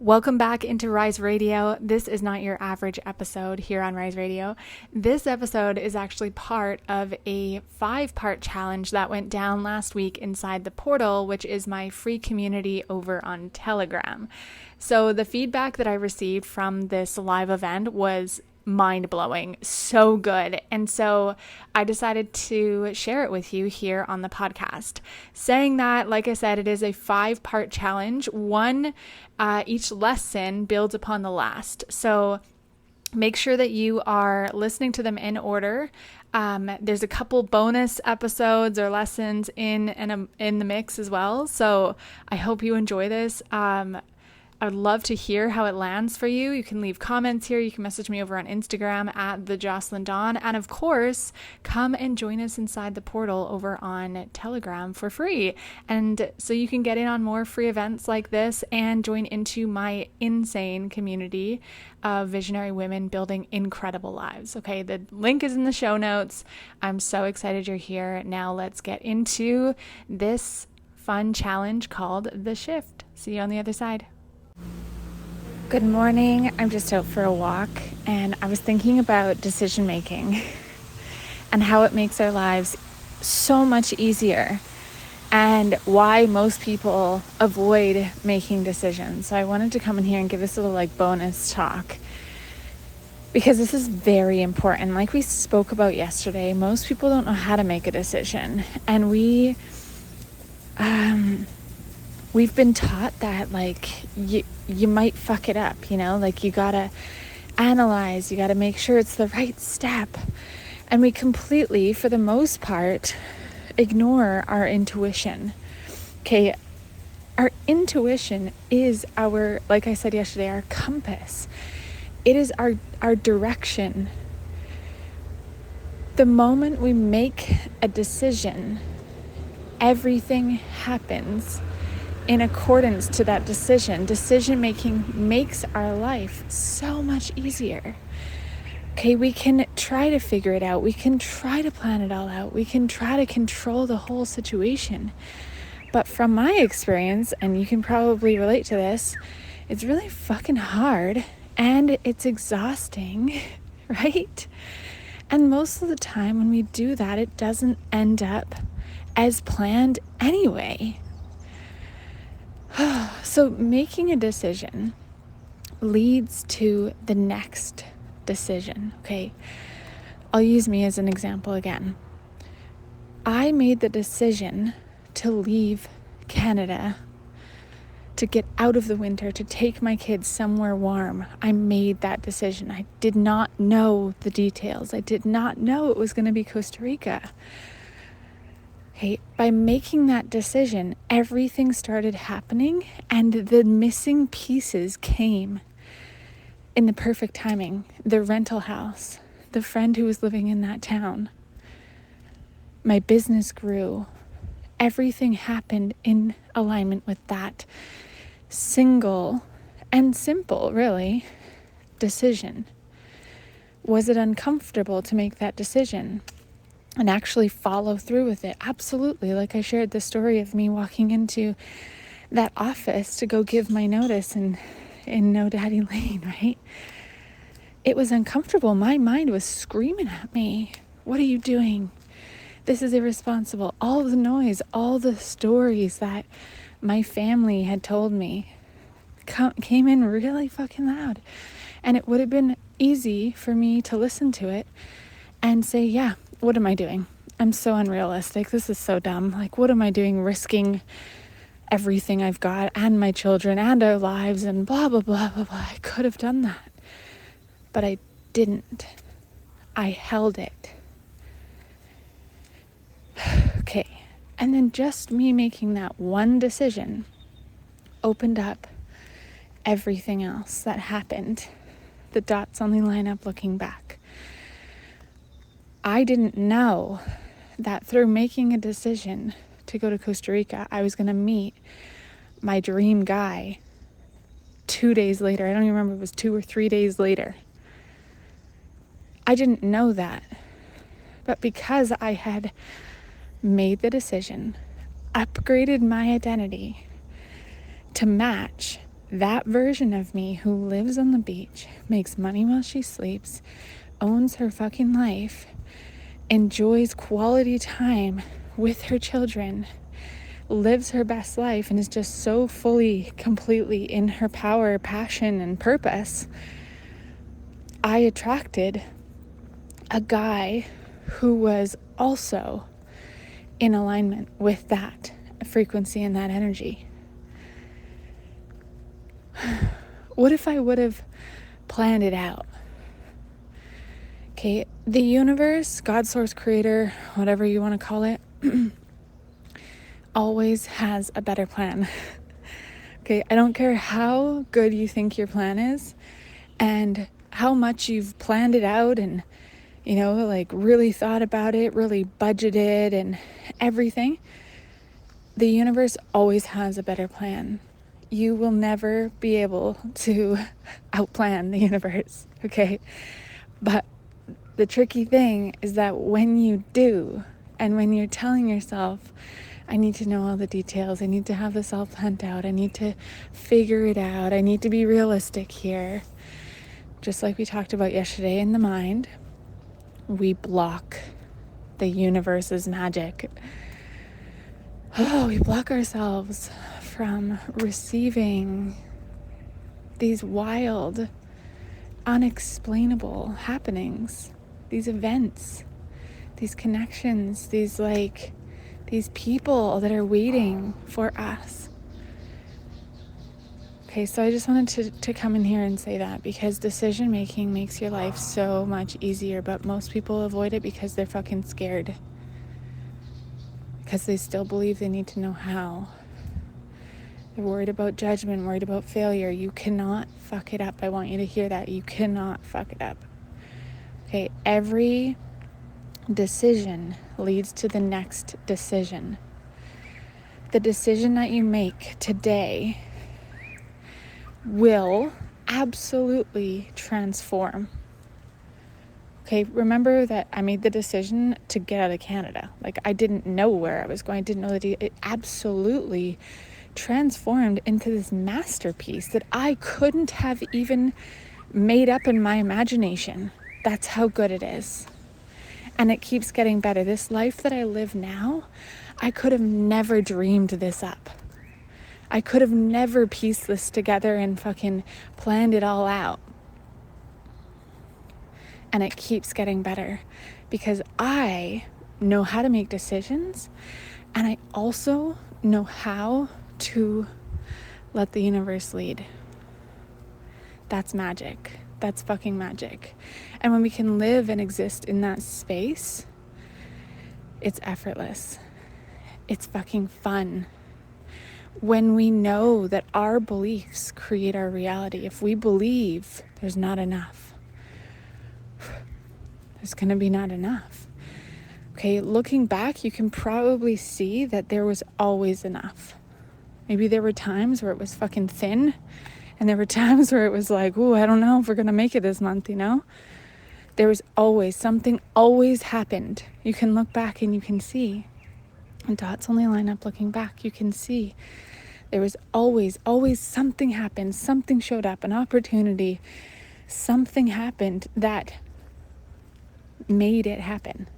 Welcome back into Rise Radio. This is not your average episode here on Rise Radio. This episode is actually part of a 5-part challenge that went down last week inside the portal, which is my free community over on Telegram. So the feedback that I received from this live event was mind-blowing, so good. And so I decided to share it with you here on the podcast. Saying that, like I said, it is a 5-part challenge. Each lesson builds upon the last. So make sure that you are listening to them in order. There's a couple bonus episodes or lessons in the mix as well. So I hope you enjoy this. I would love to hear how it lands for you. You can leave comments here. You can message me over on Instagram at the Jocelyn Dawn. And of course, come and join us inside the portal over on Telegram for free. And so you can get in on more free events like this and join into my insane community of visionary women building incredible lives. Okay, the link is in the show notes. I'm so excited you're here. Now let's get into this fun challenge called The Shift. See you on the other side. Good morning. I'm just out for a walk and I was thinking about decision making and how it makes our lives so much easier and why most people avoid making decisions. So I wanted to come in here and give this a little bonus talk because this is very important. Like we spoke about yesterday, most people don't know how to make a decision, and we've been taught that you might fuck it up, you gotta analyze, you gotta make sure it's the right step. And we completely, for the most part, ignore our intuition. Okay, our intuition is like I said yesterday, our compass. It is our direction. The moment we make a decision, everything happens in accordance to that decision. Decision making makes our life so much easier. Okay, we can try to figure it out. We can try to plan it all out. We can try to control the whole situation. But from my experience, and you can probably relate to this, it's really fucking hard and it's exhausting, right? And most of the time when we do that, it doesn't end up as planned anyway. So making a decision leads to the next decision, okay? I'll use me as an example again. I made the decision to leave Canada, to get out of the winter, to take my kids somewhere warm. I made that decision. I did not know the details. I did not know it was going to be Costa Rica. Okay, by making that decision, everything started happening and the missing pieces came in the perfect timing. The rental house, the friend who was living in that town, my business grew. Everything happened in alignment with that single and simple, really, decision. Was it uncomfortable to make that decision and actually follow through with it? Absolutely. Like I shared the story of me walking into that office to go give my notice in No Daddy Lane, right? It was uncomfortable. My mind was screaming at me. What are you doing? This is irresponsible. All the noise, all the stories that my family had told me came in really fucking loud. And it would have been easy for me to listen to it and say, yeah, what am I doing? I'm so unrealistic. This is so dumb. What am I doing risking everything I've got and my children and our lives and blah, blah, blah, blah, blah. I could have done that, but I didn't. I held it. Okay. And then just me making that one decision opened up everything else that happened. The dots only line up looking back. I didn't know that through making a decision to go to Costa Rica, I was going to meet my dream guy 2 days later. I don't even remember if it was 2 or 3 days later. I didn't know that. But because I had made the decision, upgraded my identity to match that version of me who lives on the beach, makes money while she sleeps, owns her fucking life, enjoys quality time with her children, lives her best life, and is just so fully, completely in her power, passion, and purpose, I attracted a guy who was also in alignment with that frequency and that energy. What if I would have planned it out? Okay, the universe, God, source, creator, whatever you want to call it, always has a better plan. Okay, I don't care how good you think your plan is and how much you've planned it out and, like really thought about it, really budgeted and everything. The universe always has a better plan. You will never be able to outplan the universe, okay? But the tricky thing is that when you do, and when you're telling yourself, I need to know all the details, I need to have this all planned out, I need to figure it out, I need to be realistic here, just like we talked about yesterday in the mind, we block the universe's magic. We block ourselves from receiving these wild, unexplainable happenings, these events, these connections, these people that are waiting for us. Okay, so I just wanted to come in here and say that, because decision making makes your life so much easier, but most people avoid it because they're fucking scared. Because they still believe they need to know how. They're worried about judgment, worried about failure. You cannot fuck it up. I want you to hear that. You cannot fuck it up. Okay, every decision leads to the next decision. The decision that you make today will absolutely transform. Okay, remember that I made the decision to get out of Canada. Like, I didn't know where I was going. I didn't know that it absolutely transformed into this masterpiece that I couldn't have even made up in my imagination. That's how good it is. And it keeps getting better. This life that I live now, I could have never dreamed this up. I could have never pieced this together and fucking planned it all out. And it keeps getting better because I know how to make decisions, and I also know how to let the universe lead. That's magic. That's fucking magic. And when we can live and exist in that space, it's effortless. It's fucking fun. When we know that our beliefs create our reality, if we believe there's not enough, there's going to be not enough. Okay, looking back, you can probably see that there was always enough. Maybe there were times where it was fucking thin, and there were times where it was like, ooh, I don't know if we're going to make it this month, There was always, something always happened. You can look back and you can see. And dots only line up looking back. You can see there was always something happened. Something showed up, an opportunity. Something happened that made it happen,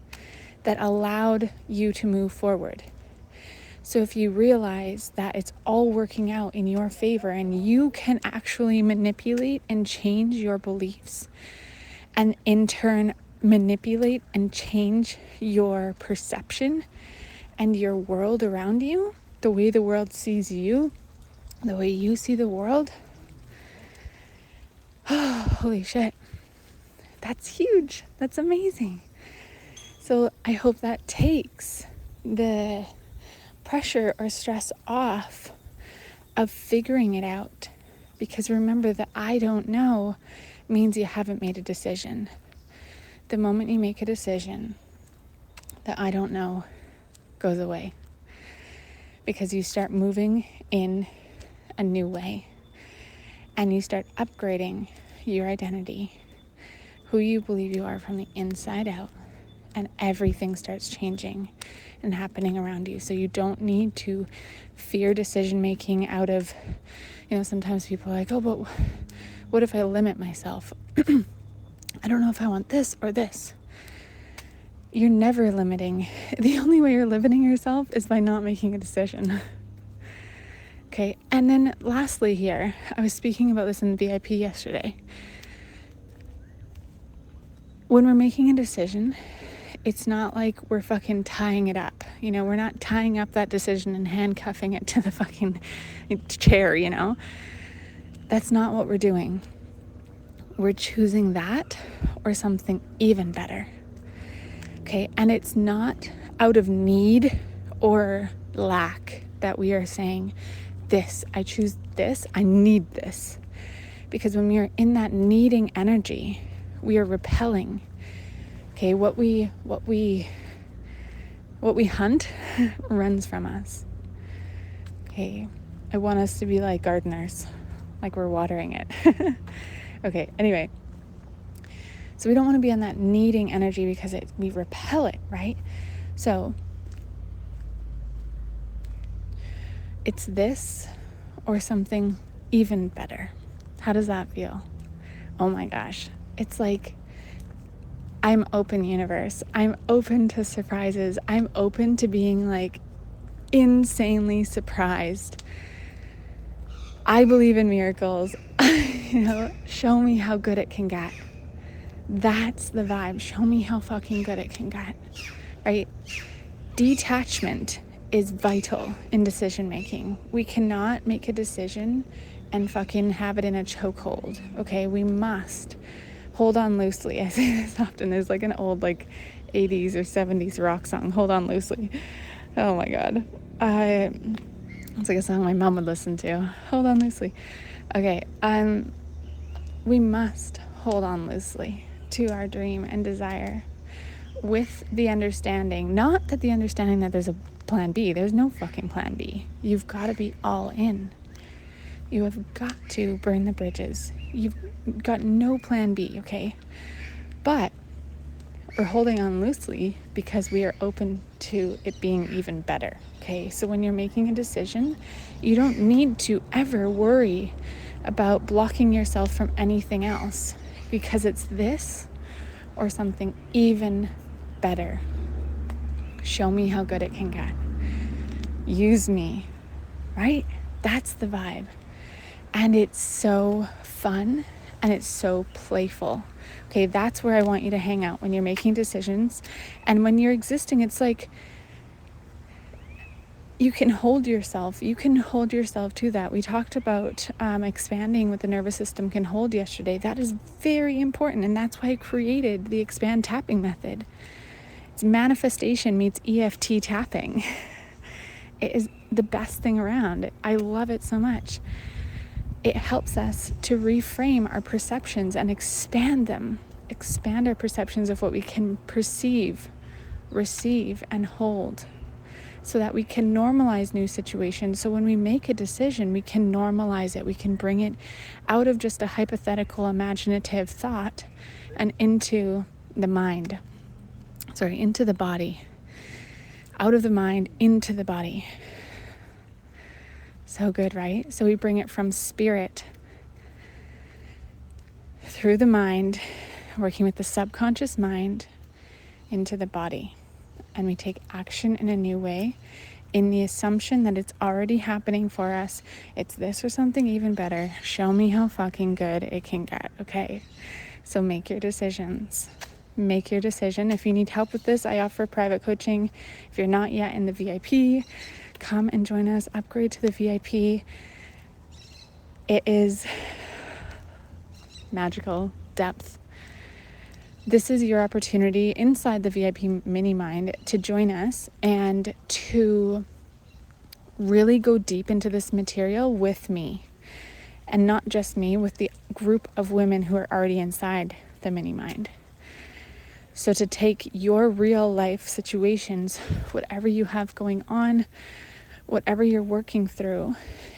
that allowed you to move forward. So if you realize that it's all working out in your favor and you can actually manipulate and change your beliefs, and in turn manipulate and change your perception and your world around you, the way the world sees you, the way you see the world, holy shit. That's huge. That's amazing. So I hope that takes the pressure or stress off of figuring it out. Because remember, the I don't know means you haven't made a decision. The moment you make a decision, the I don't know goes away. Because you start moving in a new way. And you start upgrading your identity, who you believe you are from the inside out, and everything starts changing and happening around you. So you don't need to fear decision making out of, Sometimes people are like, oh, but what if I limit myself? I don't know if I want this or this. You're never limiting. The only way you're limiting yourself is by not making a decision. Okay, and then lastly here, I was speaking about this in the VIP yesterday. When we're making a decision, it's not like we're fucking tying it up. We're not tying up that decision and handcuffing it to the fucking chair, That's not what we're doing. We're choosing that or something even better. Okay, and it's not out of need or lack that we are saying, this, I choose this, I need this. Because when we are in that needing energy, we are repelling. Okay, what we hunt runs from us. Okay, I want us to be like gardeners, like we're watering it. Okay, anyway. So we don't want to be on that needing energy because we repel it, right? So it's this or something even better. How does that feel? Oh my gosh. It's like, I'm open, universe. I'm open to surprises. I'm open to being like insanely surprised. I believe in miracles. Show me how good it can get. That's the vibe. Show me how fucking good it can get, right? Detachment is vital in decision making. We cannot make a decision and fucking have it in a chokehold, okay? We must hold on loosely. I say this often. There's like an old 80s or 70s rock song, Hold On Loosely. Oh my God. It's like a song my mom would listen to. Hold on loosely. Okay, we must hold on loosely to our dream and desire with the understanding, not that the understanding that there's a plan B. There's no fucking plan B. You've got to be all in. You have got to burn the bridges. You've got no plan B, okay? But we're holding on loosely because we are open to it being even better, okay? So when you're making a decision, you don't need to ever worry about blocking yourself from anything else, because it's this or something even better. Show me how good it can get. Use me, right? That's the vibe. And it's so fun and it's so playful. Okay, that's where I want you to hang out when you're making decisions. And when you're existing, it's like you can hold yourself to that. We talked about expanding what the nervous system can hold yesterday. That is very important, and that's why I created the expand tapping method. It's manifestation meets EFT tapping. It is the best thing around. I love it so much. It helps us to reframe our perceptions and expand them. Expand our perceptions of what we can perceive, receive, and hold, so that we can normalize new situations. So when we make a decision, we can normalize it. We can bring it out of just a hypothetical, imaginative thought and into the mind. Into the body. Out of the mind, into the body. So good, right? So we bring it from spirit through the mind, working with the subconscious mind, into the body. And we take action in a new way, in the assumption that it's already happening for us. It's this or something even better. Show me how fucking good it can get, okay? So make your decisions. Make your decision. If you need help with this, I offer private coaching. If you're not yet in the VIP, come and join us. Upgrade to the VIP. It is magical depth. This is your opportunity inside the VIP mini mind to join us and to really go deep into this material with me, and not just me, with the group of women who are already inside the mini mind. So to take your real life situations, whatever you have going on, whatever you're working through,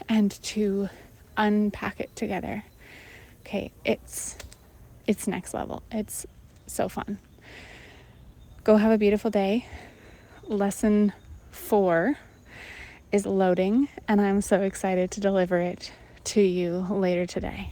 and to unpack it together. Okay, it's next level. It's so fun. Go have a beautiful day. Lesson 4 is loading, and I'm so excited to deliver it to you later today.